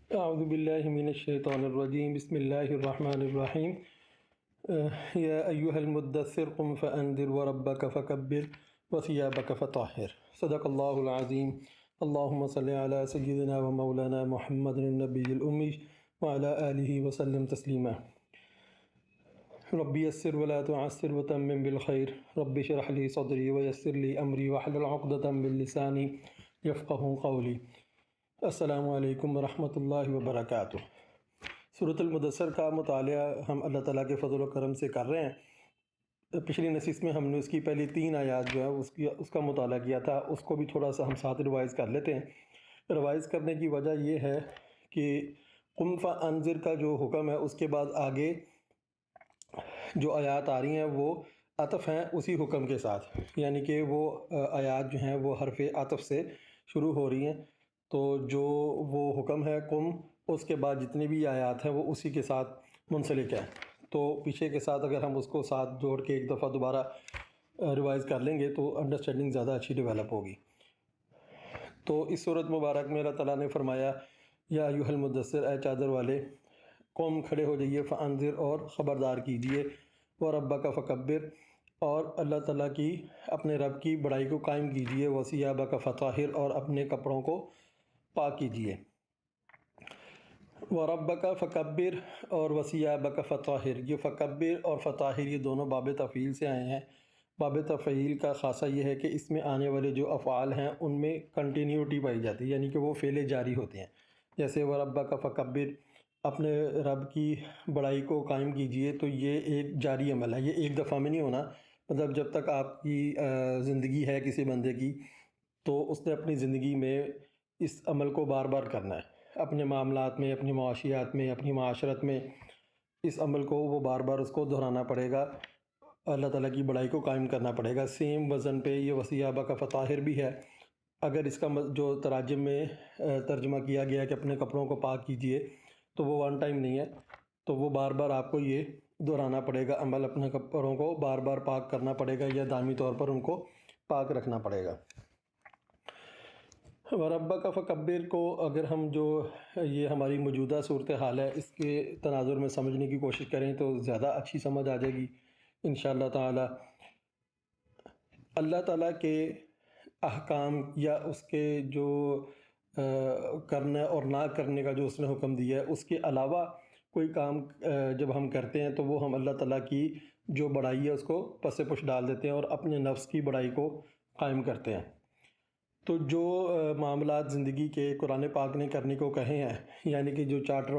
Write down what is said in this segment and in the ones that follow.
اعوذ باللہ من الشیطان الرجیم بسم اللہ الرحمن الرحیم یا ایہا المدثر قم فانذر وربک فکبر وثیابک فطہر صدق اللہ العظیم اللہم صلی علی سیدنا و مولانا محمد النبی الامی وعلی آلہ وسلم تسلیما ربی یسر ولا تعسر وتمم بالخیر رب اشرح لی صدری ویسر لی امری واحلل عقدۃ من لسانی یفقہوا قولی۔ السلام علیکم ورحمۃ اللہ وبرکاتہ۔ سورۃ المدثر کا مطالعہ ہم اللہ تعالیٰ کے فضل و کرم سے کر رہے ہیں۔ پچھلی نشست میں ہم نے اس کی پہلی 3 آیات جو ہے اس کا مطالعہ کیا تھا، اس کو بھی تھوڑا سا ہم ساتھ ریوائز کر لیتے ہیں۔ ریوائز کرنے کی وجہ یہ ہے کہ قم فانذر کا جو حکم ہے اس کے بعد آگے جو آیات آ رہی ہیں وہ عطف ہیں اسی حکم کے ساتھ، یعنی کہ وہ آیات جو ہیں وہ حرف عطف سے شروع ہو رہی ہیں۔ تو جو وہ حکم ہے قم، اس کے بعد جتنی بھی آیات ہیں وہ اسی کے ساتھ منسلک ہیں۔ تو پیچھے کے ساتھ اگر ہم اس کو ساتھ جوڑ کے ایک دفعہ دوبارہ ریوائز کر لیں گے تو انڈرسٹینڈنگ زیادہ اچھی ڈیولپ ہوگی۔ تو اس صورت مبارک میں اللہ تعالیٰ نے فرمایا یا ایھا المدثر، اے چادر والے، قم کھڑے ہو جائیے، فانذر اور خبردار کیجیے، وربک فکبر اور اللہ تعالیٰ کی اپنے رب کی بڑائی کو قائم کیجیے، وثیابک فطہر اور اپنے کپڑوں کو پاک کیجیے۔ وربک فکبر اور وثیابک فطہر، یہ فکبر اور فطہر یہ دونوں باب تفعیل سے آئے ہیں۔ باب تفعیل کا خاصہ یہ ہے کہ اس میں آنے والے جو افعال ہیں ان میں کنٹینیوٹی پائی جاتی ہے، یعنی کہ وہ فعل جاری ہوتے ہیں۔ جیسے وربک فکبر، اپنے رب کی بڑائی کو قائم کیجیے، تو یہ ایک جاری عمل ہے، یہ ایک دفعہ میں نہیں ہونا، مطلب جب تک آپ کی زندگی ہے کسی بندے کی تو اس نے اپنی زندگی میں اس عمل کو بار بار کرنا ہے، اپنے معاملات میں، اپنی معاشیات میں، اپنی معاشرت میں اس عمل کو وہ بار بار اس کو دہرانا پڑے گا، اللہ تعالیٰ کی بڑائی کو قائم کرنا پڑے گا۔ سیم وزن پہ یہ وثیابک فطہر بھی ہے۔ اگر اس کا جو تراجم میں ترجمہ کیا گیا کہ اپنے کپڑوں کو پاک کیجیے، تو وہ ون ٹائم نہیں ہے، تو وہ بار بار آپ کو یہ دہرانا پڑے گا عمل، اپنے کپڑوں کو بار بار پاک کرنا پڑے گا یا دائمی طور پر ان کو پاک رکھنا پڑے گا۔ وربک فکبر کو اگر ہم جو یہ ہماری موجودہ صورتحال ہے اس کے تناظر میں سمجھنے کی کوشش کریں تو زیادہ اچھی سمجھ آ جائے گی انشاءاللہ تعالی۔ اللہ تعالیٰ کے احکام یا اس کے جو کرنے اور نہ کرنے کا جو اس نے حکم دیا ہے، اس کے علاوہ کوئی کام جب ہم کرتے ہیں تو وہ ہم اللہ تعالیٰ کی جو بڑائی ہے اس کو پس پش ڈال دیتے ہیں اور اپنے نفس کی بڑائی کو قائم کرتے ہیں۔ تو جو معاملات زندگی کے قرآن پاک نے کرنے کو کہے ہیں، یعنی کہ جو چارٹر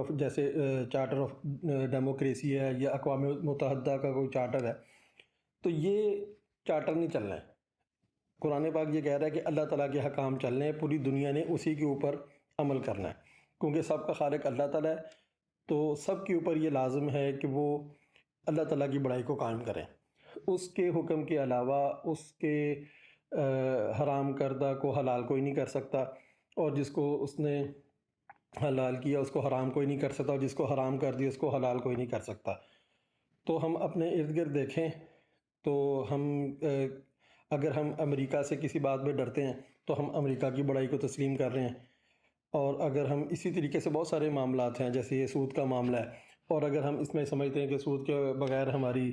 آف ڈیموکریسی ہے یا اقوام متحدہ کا کوئی چارٹر ہے، تو یہ چارٹر نہیں چلنا ہے۔ قرآن پاک یہ کہہ رہا ہے کہ اللہ تعالیٰ کے حکام چلنے ہیں، پوری دنیا نے اسی کے اوپر عمل کرنا ہے، کیونکہ سب کا خالق اللہ تعالیٰ ہے، تو سب کے اوپر یہ لازم ہے کہ وہ اللہ تعالیٰ کی بڑائی کو قائم کریں۔ اس کے حکم کے علاوہ اس کے حرام کردہ کو حلال کوئی نہیں کر سکتا، اور جس کو اس نے حلال کیا اس کو حرام کوئی نہیں کر سکتا، اور جس کو حرام کر دیا اس کو حلال کوئی نہیں کر سکتا۔ تو ہم اپنے ارد گرد دیکھیں تو اگر ہم امریکہ سے کسی بات میں ڈرتے ہیں تو ہم امریکہ کی بڑائی کو تسلیم کر رہے ہیں، اور اگر ہم اسی طریقے سے بہت سارے معاملات ہیں جیسے یہ سود کا معاملہ ہے، اور اگر ہم اس میں سمجھتے ہیں کہ سود کے بغیر ہماری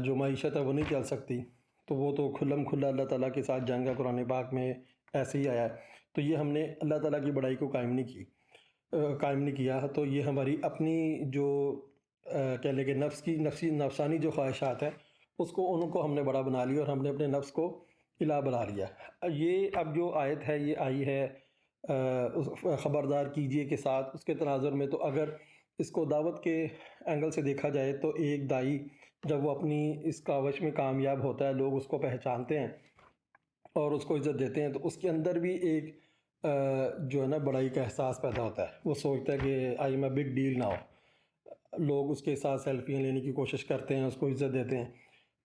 جو معیشت ہے وہ نہیں چل سکتی، تو وہ تو کھلم کھلا اللہ تعالیٰ کے ساتھ جنگ ہے، قرآن پاک میں ایسے ہی آیا ہے۔ تو یہ ہم نے اللہ تعالیٰ کی بڑائی کو قائم نہیں کیا، تو یہ ہماری اپنی جو کہہ لیں کہ نفسانی جو خواہشات ہیں اس کو ان کو ہم نے بڑا بنا لیا اور ہم نے اپنے نفس کو الہ بنا لیا۔ یہ اب جو آیت ہے یہ آئی ہے خبردار کیجیے کے ساتھ، اس کے تناظر میں تو اگر اس کو دعوت کے اینگل سے دیکھا جائے تو ایک داعی جب وہ اپنی اس کاوش میں کامیاب ہوتا ہے، لوگ اس کو پہچانتے ہیں اور اس کو عزت دیتے ہیں، تو اس کے اندر بھی ایک جو ہے نا بڑائی کا احساس پیدا ہوتا ہے۔ وہ سوچتا ہے کہ I am a big deal now, لوگ اس کے ساتھ سیلفیاں لینے کی کوشش کرتے ہیں، اس کو عزت دیتے ہیں،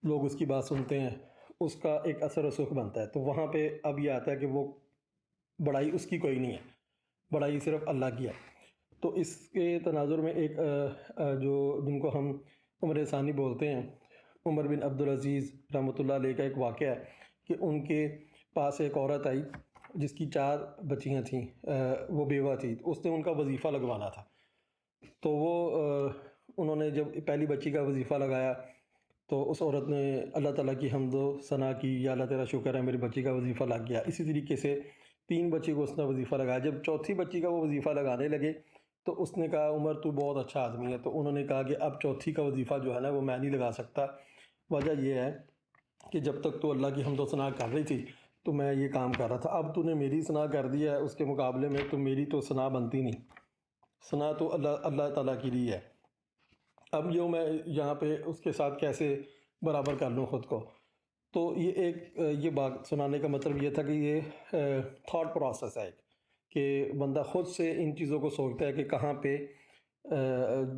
لوگ اس کی بات سنتے ہیں، اس کا ایک اثر و رسوخ بنتا ہے۔ تو وہاں پہ اب یہ آتا ہے کہ وہ بڑائی اس کی کوئی نہیں ہے، بڑائی صرف اللہ کی ہے۔ تو اس کے تناظر میں ایک جن کو ہم عمر ثانی بولتے ہیں، عمر بن عبدالعزیز رحمۃ اللہ علیہ کا ایک واقعہ ہے کہ ان کے پاس ایک عورت آئی جس کی 4 بچیاں تھیں، وہ بیوہ تھی، اس نے ان کا وظیفہ لگوانا تھا۔ تو وہ انہوں نے جب پہلی بچی کا وظیفہ لگایا تو اس عورت نے اللہ تعالیٰ کی حمد و ثنا کی، یا اللہ تیرا شکر ہے میری بچی کا وظیفہ لگ گیا۔ اسی طریقے سے 3 بچی کو اس نے وظیفہ لگایا۔ جب چوتھی بچی کا وہ وظیفہ لگانے لگے تو اس نے کہا عمر تو بہت اچھا آدمی ہے، تو انہوں نے کہا کہ اب چوتھی کا وظیفہ جو ہے نا وہ میں نہیں لگا سکتا۔ وجہ یہ ہے کہ جب تک تو اللہ کی حمد و ثنا کر رہی تھی تو میں یہ کام کر رہا تھا، اب تو نے میری ثنا کر دی ہے، اس کے مقابلے میں تو میری تو ثنا بنتی نہیں، ثنا تو اللہ تعالیٰ کی لیے ہے۔ اب جو میں یہاں پہ اس کے ساتھ کیسے برابر کر لوں خود کو، تو یہ بات سنانے کا مطلب یہ تھا کہ یہ تھاٹ پروسیس ہے ایک، کہ بندہ خود سے ان چیزوں کو سوچتا ہے کہ کہاں پہ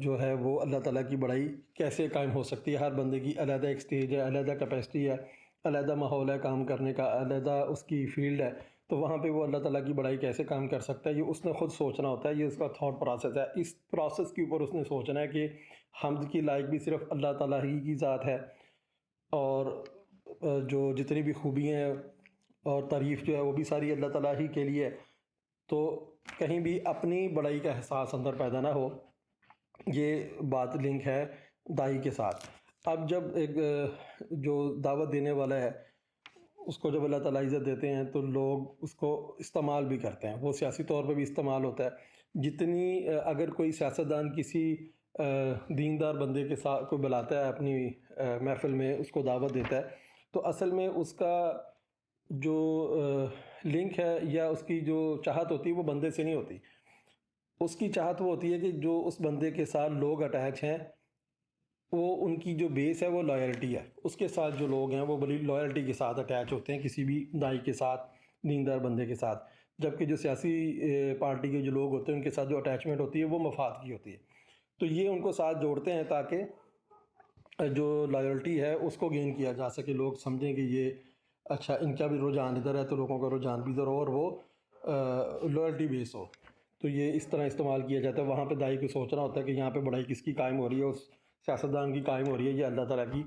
جو ہے وہ اللہ تعالیٰ کی بڑائی کیسے قائم ہو سکتی ہے۔ ہر بندے کی علیحدہ ایک سٹیج ہے، علیحدہ کیپیسٹی ہے، علیحدہ ماحول ہے کام کرنے کا، علیحدہ اس کی فیلڈ ہے، تو وہاں پہ وہ اللہ تعالیٰ کی بڑائی کیسے کام کر سکتا ہے، یہ اس نے خود سوچنا ہوتا ہے، یہ اس کا تھاٹ پروسیس ہے۔ اس پروسیس کے اوپر اس نے سوچنا ہے کہ حمد کی لائق بھی صرف اللہ تعالیٰ ہی کی ذات ہے، اور جو جتنی بھی خوبیاں ہیں اور تعریف جو ہے وہ بھی ساری اللہ تعالیٰ ہی کے لیے ہے، تو کہیں بھی اپنی بڑائی کا احساس اندر پیدا نہ ہو۔ یہ بات لنک ہے دائی کے ساتھ۔ اب جب ایک جو دعوت دینے والا ہے اس کو جب اللہ تعالیٰ عزت دیتے ہیں تو لوگ اس کو استعمال بھی کرتے ہیں، وہ سیاسی طور پہ بھی استعمال ہوتا ہے۔ جتنی اگر کوئی سیاستدان کسی دیندار بندے کے ساتھ کوئی بلاتا ہے اپنی محفل میں، اس کو دعوت دیتا ہے، تو اصل میں اس کا جو لنک ہے یا اس کی جو چاہت ہوتی ہے وہ بندے سے نہیں ہوتی، اس کی چاہت وہ ہوتی ہے کہ جو اس بندے کے ساتھ لوگ اٹیچ ہیں، وہ ان کی جو بیس ہے وہ لائلٹی ہے، اس کے ساتھ جو لوگ ہیں وہ بڑی لائلٹی کے ساتھ اٹیچ ہوتے ہیں کسی بھی دائی کے ساتھ، دیندار بندے کے ساتھ، جبکہ جو سیاسی پارٹی کے جو لوگ ہوتے ہیں ان کے ساتھ جو اٹیچمنٹ ہوتی ہے وہ مفاد کی ہوتی ہے۔ تو یہ ان کو ساتھ جوڑتے ہیں تاکہ جو لائلٹی ہے اس کو گین کیا جا سکے، لوگ سمجھیں کہ یہ اچھا ان کا بھی رجحان ادھر ہے تو لوگوں کا رجحان بھی ادھر ہو، اور وہ لائلٹی بیس ہو۔ تو یہ اس طرح استعمال کیا جاتا ہے۔ وہاں پہ دائی کو سوچنا ہوتا ہے کہ یہاں پہ بڑائی کس کی قائم ہو رہی ہے، اس سیاستدان کی قائم ہو رہی ہے یا اللہ تعالیٰ کی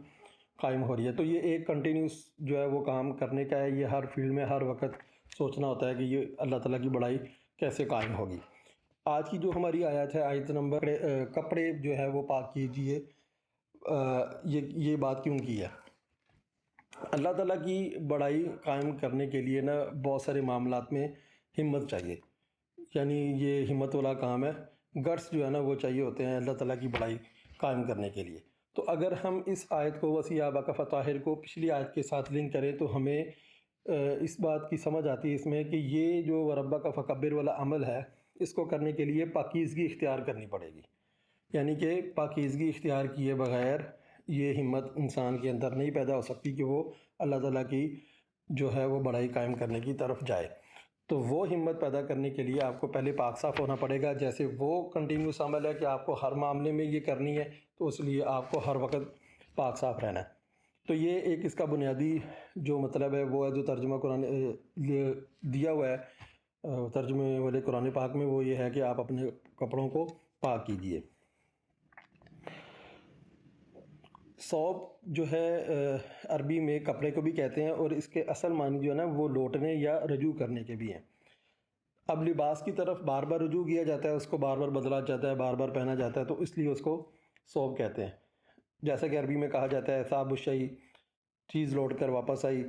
قائم ہو رہی ہے۔ تو یہ ایک کنٹینیوس جو ہے وہ کام کرنے کا ہے، یہ ہر فیلڈ میں ہر وقت سوچنا ہوتا ہے کہ یہ اللہ تعالیٰ کی بڑائی کیسے قائم ہوگی۔ آج کی جو ہماری آیت ہے، آیت نمبر کپڑے جو ہے وہ پاک کیجیے، یہ بات کیوں کی ہے؟ اللہ تعالیٰ کی بڑائی قائم کرنے کے لیے نا بہت سارے معاملات میں ہمت چاہیے، یعنی یہ ہمت والا کام ہے، گٹس جو ہے نا وہ چاہیے ہوتے ہیں اللہ تعالیٰ کی بڑائی قائم کرنے کے لیے۔ تو اگر ہم اس آیت کو وسیع کا فطاہر کو پچھلی آیت کے ساتھ لنک کریں تو ہمیں اس بات کی سمجھ آتی ہے اس میں کہ یہ جو وربا کا فکبر والا عمل ہے، اس کو کرنے کے لیے پاکیزگی اختیار کرنی پڑے گی، یعنی کہ پاکیزگی اختیار کیے بغیر یہ ہمت انسان کے اندر نہیں پیدا ہو سکتی کہ وہ اللہ تعالیٰ کی جو ہے وہ بڑائی قائم کرنے کی طرف جائے۔ تو وہ ہمت پیدا کرنے کے لیے آپ کو پہلے پاک صاف ہونا پڑے گا، جیسے وہ کنٹینیوس عمل ہے کہ آپ کو ہر معاملے میں یہ کرنی ہے، تو اس لیے آپ کو ہر وقت پاک صاف رہنا ہے۔ تو یہ ایک اس کا بنیادی جو مطلب ہے وہ ہے جو ترجمہ قرآن دیا ہوا ہے ترجمے والے قرآن پاک میں، وہ یہ ہے کہ آپ اپنے کپڑوں کو پاک کیجیے۔ ثوب جو ہے عربی میں کپڑے کو بھی کہتے ہیں، اور اس کے اصل معنی جو ہے نا وہ لوٹنے یا رجوع کرنے کے بھی ہیں۔ اب لباس کی طرف بار بار رجوع کیا جاتا ہے، اس کو بار بار بدلا جاتا ہے، بار بار پہنا جاتا ہے، تو اس لیے اس کو ثوب کہتے ہیں۔ جیسا کہ عربی میں کہا جاتا ہے ثاب الشیء، چیز لوٹ کر واپس آئی،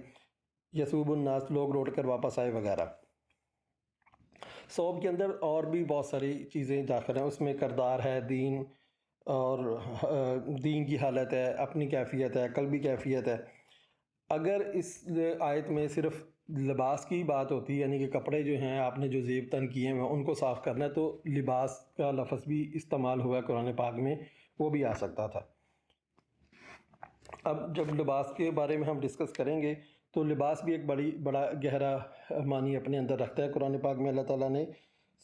یثوب الناس، لوگ لوٹ کر واپس آئے وغیرہ۔ ثوب کے اندر اور بھی بہت ساری چیزیں داخل ہیں، اس میں کردار ہے، دین اور دین کی حالت ہے، اپنی کیفیت ہے، قلبی کیفیت ہے۔ اگر اس آیت میں صرف لباس کی بات ہوتی، یعنی کہ کپڑے جو ہیں آپ نے جو زیب تن کیے ہیں ان کو صاف کرنا ہے، تو لباس کا لفظ بھی استعمال ہوا ہے قرآن پاک میں، وہ بھی آ سکتا تھا۔ اب جب لباس کے بارے میں ہم ڈسکس کریں گے تو لباس بھی ایک بڑا گہرا معنی اپنے اندر رکھتا ہے۔ قرآن پاک میں اللہ تعالیٰ نے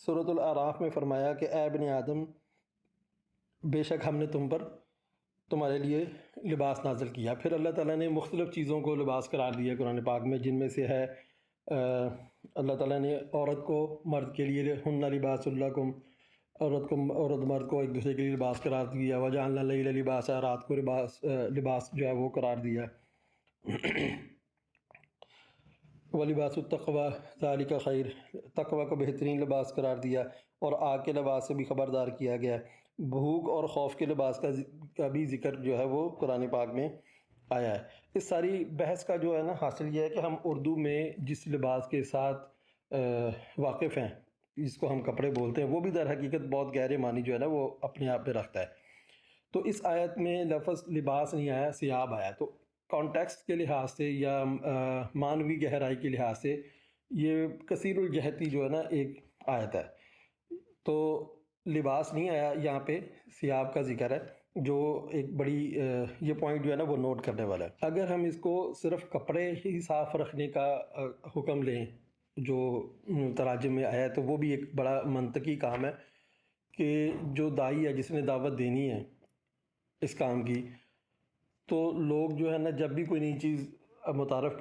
سورۃ الاعراف میں فرمایا کہ اے ابن آدم، بے شک ہم نے تم پر تمہارے لیے لباس نازل کیا۔ پھر اللہ تعالیٰ نے مختلف چیزوں کو لباس قرار دیا قرآن پاک میں، جن میں سے ہے اللہ تعالیٰ نے عورت کو مرد کے لیے ہن لباس لکم، عورت مرد کو ایک دوسرے کے لیے لباس قرار دیا، وجعلنا اللیل لباسا، رات کو لباس جو ہے وہ قرار دیا۔ وَلِبَاسُ التَّقْوَىٰ ذَلِكَ خیر، تقوی کو بہترین لباس قرار دیا اور آگ کے لباس سے بھی خبردار کیا گیا ہے۔ بھوک اور خوف کے لباس کا بھی ذکر جو ہے وہ قرآن پاک میں آیا ہے۔ اس ساری بحث کا جو ہے نا حاصل یہ ہے کہ ہم اردو میں جس لباس کے ساتھ واقف ہیں، جس کو ہم کپڑے بولتے ہیں، وہ بھی در حقیقت بہت گہرے معنی جو ہے نا وہ اپنے آپ میں رکھتا ہے۔ تو اس آیت میں لفظ لباس نہیں آیا، ثیاب آیا۔ تو کانٹیکسٹ کے لحاظ سے یا معنوی گہرائی کے لحاظ سے یہ کثیر الجہتی جو ہے نا ایک آیت ہے۔ تو لباس نہیں آیا، یہاں پہ ثیاب کا ذکر ہے، جو ایک بڑی یہ پوائنٹ جو ہے نا وہ نوٹ کرنے والا ہے۔ اگر ہم اس کو صرف کپڑے ہی صاف رکھنے کا حکم لیں جو تراجم میں آیا ہے، تو وہ بھی ایک بڑا منطقی کام ہے کہ جو داعی ہے، جس نے دعوت دینی ہے اس کام کی، تو لوگ جو ہے نا جب بھی کوئی نئی چیز متعارف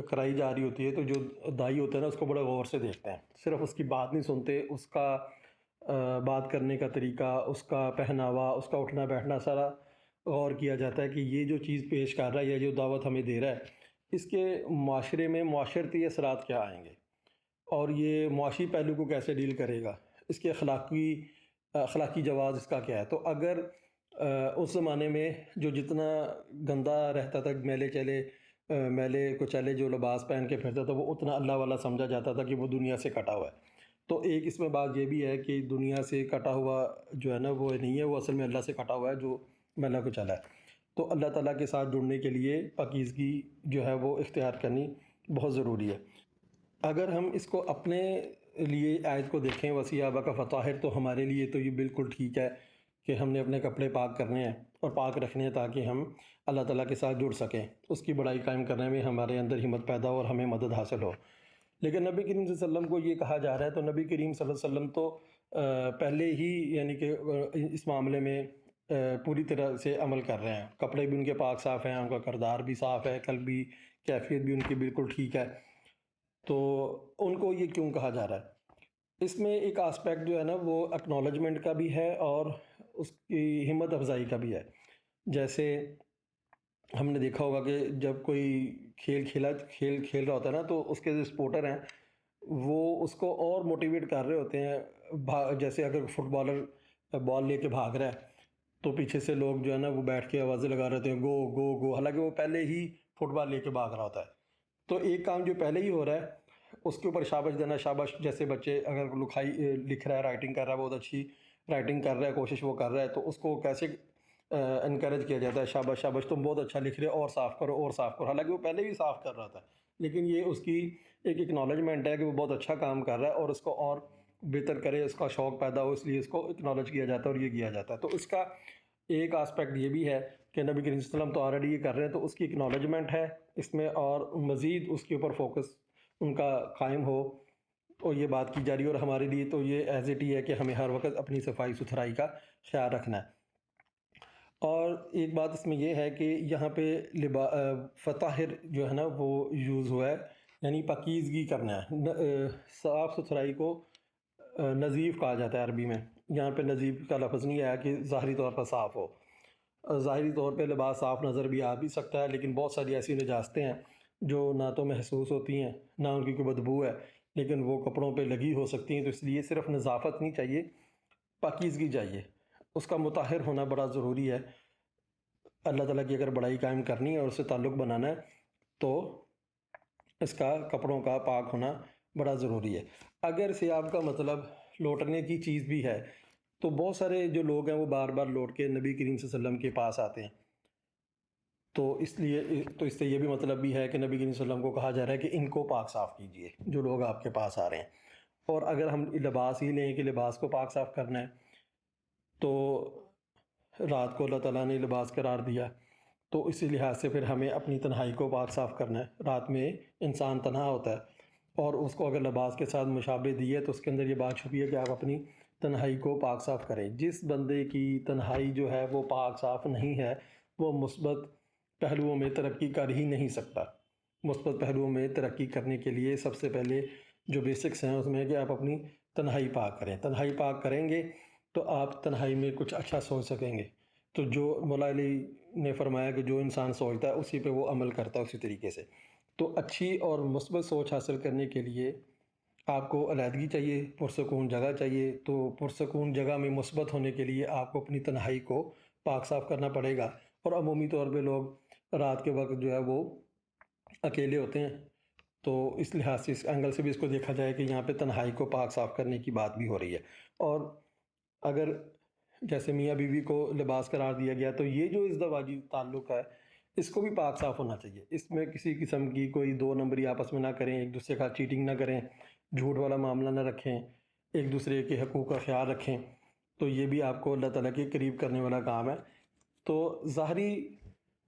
کرائی جا رہی ہوتی ہے تو جو داعی ہوتا ہے نا اس کو بڑا غور سے دیکھتے ہیں، صرف اس کی بات نہیں سنتے، اس کا بات کرنے کا طریقہ، اس کا پہناوا، اس کا اٹھنا بیٹھنا سارا غور کیا جاتا ہے کہ یہ جو چیز پیش کر رہا ہے یا جو دعوت ہمیں دے رہا ہے، اس کے معاشرے میں معاشرتی اثرات کیا آئیں گے اور یہ معاشی پہلو کو کیسے ڈیل کرے گا، اس کے اخلاقی جواز اس کا کیا ہے۔ تو اگر اس زمانے میں جو جتنا گندا رہتا تھا، میلے کچیلے جو لباس پہن کے پھرتا تھا، وہ اتنا اللہ والا سمجھا جاتا تھا کہ وہ دنیا سے کٹا ہوا ہے۔ تو ایک اس میں بات یہ بھی ہے کہ دنیا سے کٹا ہوا جو ہے نا وہ نہیں ہے، وہ اصل میں اللہ سے کٹا ہوا ہے جو میلا کچیلا ہے۔ تو اللہ تعالیٰ کے ساتھ جڑنے کے لیے پاکیزگی جو ہے وہ اختیار کرنی بہت ضروری ہے۔ اگر ہم اس کو اپنے لیے آیت کو دیکھیں وَثِیَابَکَ فَطَہِّرْ، تو ہمارے لیے تو یہ بالکل ٹھیک ہے کہ ہم نے اپنے کپڑے پاک کرنے ہیں اور پاک رکھنے ہیں تاکہ ہم اللہ تعالیٰ کے ساتھ جڑ سکیں، اس کی بڑائی قائم کرنے میں ہمارے اندر ہمت پیدا ہو اور ہمیں مدد حاصل ہو۔ لیکن نبی کریم صلی اللہ علیہ وسلم کو یہ کہا جا رہا ہے، تو نبی کریم صلی اللہ علیہ وسلم تو پہلے ہی یعنی کہ اس معاملے میں پوری طرح سے عمل کر رہے ہیں، کپڑے بھی ان کے پاک صاف ہیں، ان کا کردار بھی صاف ہے، قلب بھی، کیفیت بھی ان کی بالکل ٹھیک ہے۔ تو ان کو یہ کیوں کہا جا رہا ہے؟ اس میں ایک آسپیکٹ جو ہے نا وہ اکنالجمنٹ کا بھی ہے اور اس کی ہمت افزائی کا بھی ہے۔ جیسے ہم نے دیکھا ہوگا کہ جب کوئی کھیل کھیل رہا ہوتا ہے نا، تو اس کے جو سپورٹر ہیں وہ اس کو اور موٹیویٹ کر رہے ہوتے ہیں، جیسے اگر فٹ بالر بال لے کے بھاگ رہا ہے تو پیچھے سے لوگ جو ہے نا وہ بیٹھ کے آوازیں لگا رہے ہوتے ہیں، گو گو گو، حالانکہ وہ پہلے ہی فٹ بال لے کے بھاگ رہا ہوتا ہے۔ تو ایک کام جو پہلے ہی ہو رہا ہے اس کے اوپر شاباش دینا، شاباش، جیسے بچے اگر لکھ رہا ہے، رائٹنگ کر رہا ہے، بہت اچھی رائٹنگ کر رہا ہے، کوشش وہ کر رہا ہے، تو اس کو کیسے انکریج کیا جاتا ہے، شاباش شاباش، تم بہت اچھا لکھ رہے ہو، اور صاف کرو اور صاف کرو، حالانکہ وہ پہلے بھی صاف کر رہا تھا، لیکن یہ اس کی ایک اکنالجمنٹ ہے کہ وہ بہت اچھا کام کر رہا ہے اور اس کو اور بہتر کرے، اس کا شوق پیدا ہو، اس لیے اس کو اکنالج کیا جاتا ہے اور یہ کیا جاتا ہے۔ تو اس کا ایک آسپیکٹ یہ بھی ہے کہ نبی کریم صلی اللہ علیہ وسلم تو آلریڈی یہ کر رہے ہیں، تو اس کی اکنالجمنٹ ہے اس میں، اور مزید اس کے اوپر فوکس ان کا قائم ہو اور یہ بات کی جا رہی ہے، اور ہمارے لیے تو یہ ایز اٹ ہی ہے کہ ہمیں ہر وقت اپنی صفائی ستھرائی کا خیال رکھنا ہے۔ اور ایک بات اس میں یہ ہے کہ یہاں پہ فطاہر جو ہے نا وہ یوز ہوا ہے، یعنی پاکیزگی کرنا ہے، صاف ستھرائی کو نظیف کہا جاتا ہے عربی میں۔ یہاں پہ نظیف کا لفظ نہیں آیا کہ ظاہری طور پر صاف ہو، ظاہری طور پہ لباس صاف نظر بھی آ بھی سکتا ہے، لیکن بہت ساری ایسی نجاستیں ہیں جو نہ تو محسوس ہوتی ہیں، نہ ان کی کوئی بدبو ہے، لیکن وہ کپڑوں پہ لگی ہو سکتی ہیں۔ تو اس لیے صرف نظافت نہیں چاہیے، پاکیزگی چاہیے، اس کا مطہر ہونا بڑا ضروری ہے۔ اللہ تعالیٰ کی اگر بڑائی قائم کرنی ہے اور اس سے تعلق بنانا ہے تو اس کا کپڑوں کا پاک ہونا بڑا ضروری ہے۔ اگر ثیاب کا مطلب لوٹنے کی چیز بھی ہے تو بہت سارے جو لوگ ہیں وہ بار بار لوٹ کے نبی کریم صلی اللہ علیہ وسلم کے پاس آتے ہیں، تو اس سے یہ بھی مطلب بھی ہے کہ نبی کریم صلی اللہ علیہ وسلم کو کہا جا رہا ہے کہ ان کو پاک صاف کیجئے جو لوگ آپ کے پاس آ رہے ہیں۔ اور اگر ہم لباس ہی لیں کہ لباس کو پاک صاف کرنا ہے، تو رات کو اللہ تعالیٰ نے لباس قرار دیا، تو اسی لحاظ سے پھر ہمیں اپنی تنہائی کو پاک صاف کرنا ہے۔ رات میں انسان تنہا ہوتا ہے اور اس کو اگر لباس کے ساتھ مشابہ دی ہے تو اس کے اندر یہ بات چھپی ہے کہ آپ اپنی تنہائی کو پاک صاف کریں۔ جس بندے کی تنہائی جو ہے وہ پاک صاف نہیں ہے، وہ مثبت پہلوؤں میں ترقی کر ہی نہیں سکتا۔ مثبت پہلوؤں میں ترقی کرنے کے لیے سب سے پہلے جو بیسکس ہیں اس میں ہے کہ آپ اپنی تنہائی پاک کریں۔ تنہائی پاک کریں گے تو آپ تنہائی میں کچھ اچھا سوچ سکیں گے۔ تو جو مولا علی نے فرمایا کہ جو انسان سوچتا ہے اسی پہ وہ عمل کرتا ہے اسی طریقے سے۔ تو اچھی اور مثبت سوچ حاصل کرنے کے لیے آپ کو علیحدگی چاہیے، پرسکون جگہ چاہیے۔ تو پرسکون جگہ میں مثبت ہونے کے لیے آپ کو اپنی تنہائی کو پاک صاف کرنا پڑے گا، اور عمومی طور پہ لوگ رات کے وقت جو ہے وہ اکیلے ہوتے ہیں، تو اس لحاظ سے اس اینگل سے بھی اس کو دیکھا جائے کہ یہاں پہ تنہائی کو پاک صاف کرنے کی بات بھی ہو رہی ہے۔ اور اگر جیسے میاں بیوی کو لباس قرار دیا گیا، تو یہ جو ازدواجی تعلق ہے اس کو بھی پاک صاف ہونا چاہیے۔ اس میں کسی قسم کی کوئی دو نمبری آپس میں نہ کریں، ایک دوسرے کا چیٹنگ نہ کریں، جھوٹ والا معاملہ نہ رکھیں، ایک دوسرے کے حقوق کا خیال رکھیں، تو یہ بھی آپ کو اللہ تعالیٰ کے قریب کرنے والا کام ہے۔ تو ظاہری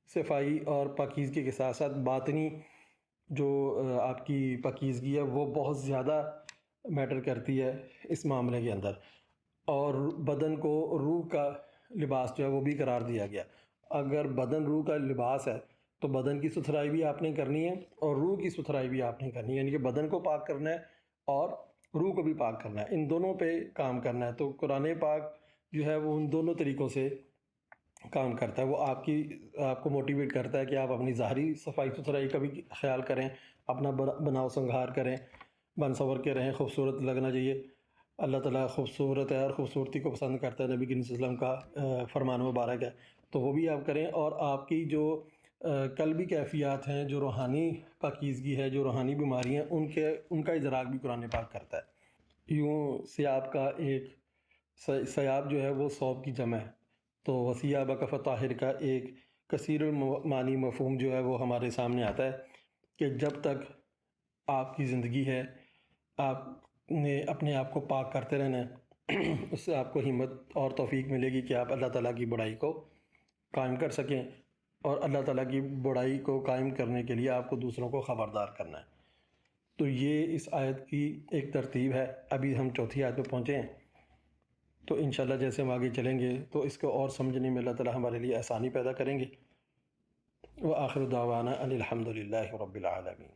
صفائی اور پاکیزگی کے ساتھ ساتھ باطنی جو آپ کی پاکیزگی ہے وہ بہت زیادہ میٹر کرتی ہے اس معاملے کے اندر، اور بدن کو روح کا لباس جو ہے وہ بھی قرار دیا گیا۔ اگر بدن روح کا لباس ہے تو بدن کی ستھرائی بھی آپ نے کرنی ہے اور روح کی ستھرائی بھی آپ نے کرنی ہے، یعنی کہ بدن کو پاک کرنا ہے اور روح کو بھی پاک کرنا ہے، ان دونوں پہ کام کرنا ہے۔ تو قرآن پاک جو ہے وہ ان دونوں طریقوں سے کام کرتا ہے۔ وہ آپ کو موٹیویٹ کرتا ہے کہ آپ اپنی ظاہری صفائی ستھرائی کا بھی خیال کریں، اپنا بناؤ سنگھار کریں، بن سنور کے رہیں، خوبصورت لگنا چاہیے۔ اللہ تعالیٰ خوبصورت ہے اور خوبصورتی کو پسند کرتا ہے، نبی کریم صلی اللہ علیہ وسلم کا فرمان مبارک ہے، تو وہ بھی آپ کریں۔ اور آپ کی جو قلبی کیفیات ہیں، جو روحانی پاکیزگی ہے، جو روحانی بیماری ہیں، ان کا ادراک بھی قرآن پاک کرتا ہے۔ یوں سیاب کا ایک سیاب جو ہے وہ صوب کی جمع ہے، تو وثیابک فطہر کا ایک کثیر المعانی مفہوم جو ہے وہ ہمارے سامنے آتا ہے کہ جب تک آپ کی زندگی ہے آپ نے اپنے آپ کو پاک کرتے رہنا ہے، اس سے آپ کو ہمت اور توفیق ملے گی کہ آپ اللہ تعالیٰ کی بڑائی کو قائم کر سکیں، اور اللہ تعالیٰ کی بڑائی کو قائم کرنے کے لیے آپ کو دوسروں کو خبردار کرنا ہے۔ تو یہ اس آیت کی ایک ترتیب ہے۔ ابھی ہم چوتھی آیت پہ پہنچے ہیں، تو انشاءاللہ جیسے ہم آگے چلیں گے تو اس کو اور سمجھنے میں اللہ تعالیٰ ہمارے لیے آسانی پیدا کریں گے۔ وآخر دعوانا ان الحمد للہ رب العالمین۔